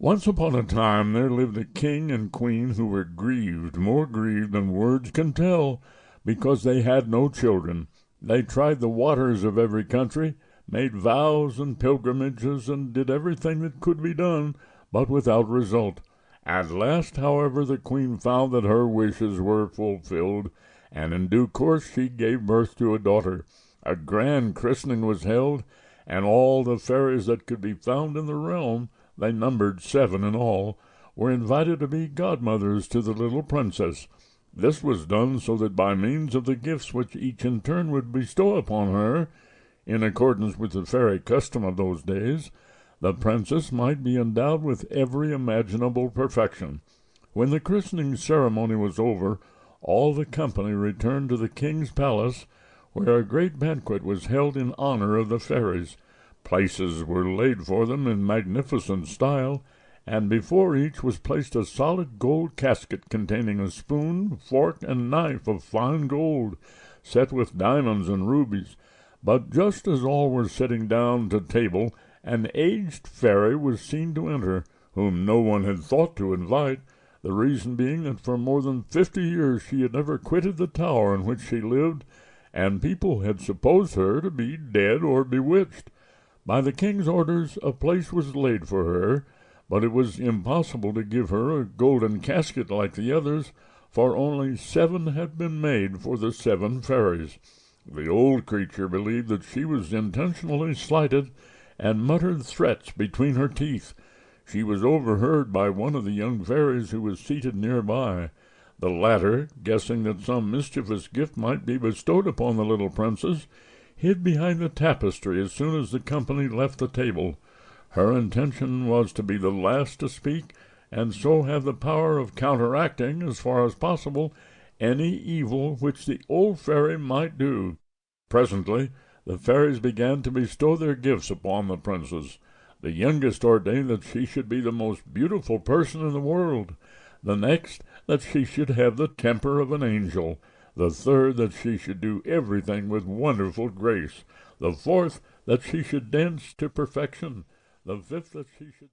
Once upon a time there lived a king and queen who were grieved, more grieved than words can tell, because they had no children. They tried the waters of every country, made vows and pilgrimages, and did everything that could be done, but without result. At last, however, the queen found that her wishes were fulfilled, and in due course she gave birth to a daughter. A grand christening was held, and all the fairies that could be found in the realm, they numbered 7 in all, were invited to be godmothers to the little princess. This was done so that by means of the gifts which each in turn would bestow upon her, in accordance with the fairy custom of those days, the princess might be endowed with every imaginable perfection. When the christening ceremony was over, all the company returned to the king's palace, where a great banquet was held in honor of the fairies. Places were laid for them in magnificent style, and before each was placed a solid gold casket containing a spoon, fork, and knife of fine gold, set with diamonds and rubies. But just as all were sitting down to table, an aged fairy was seen to enter, whom no one had thought to invite, the reason being that for more than 50 years she had never quitted the tower in which she lived, and people had supposed her to be dead or bewitched. By the king's orders a place was laid for her, but it was impossible to give her a golden casket like the others, for only 7 had been made for the 7 fairies. The old creature believed that she was intentionally slighted, and muttered threats between her teeth. She was overheard by one of the young fairies who was seated near by. The latter, guessing that some mischievous gift might be bestowed upon the little princess, hid behind the tapestry as soon as the company left the table. Her intention was to be the last to speak, and so have the power of counteracting, as far as possible, any evil which the old fairy might do. Presently the fairies began to bestow their gifts upon the princess. The youngest ordained that she should be the most beautiful person in the world, the next that she should have the temper of an angel, the third that she should do everything with wonderful grace, the fourth that she should dance to perfection, the fifth that she should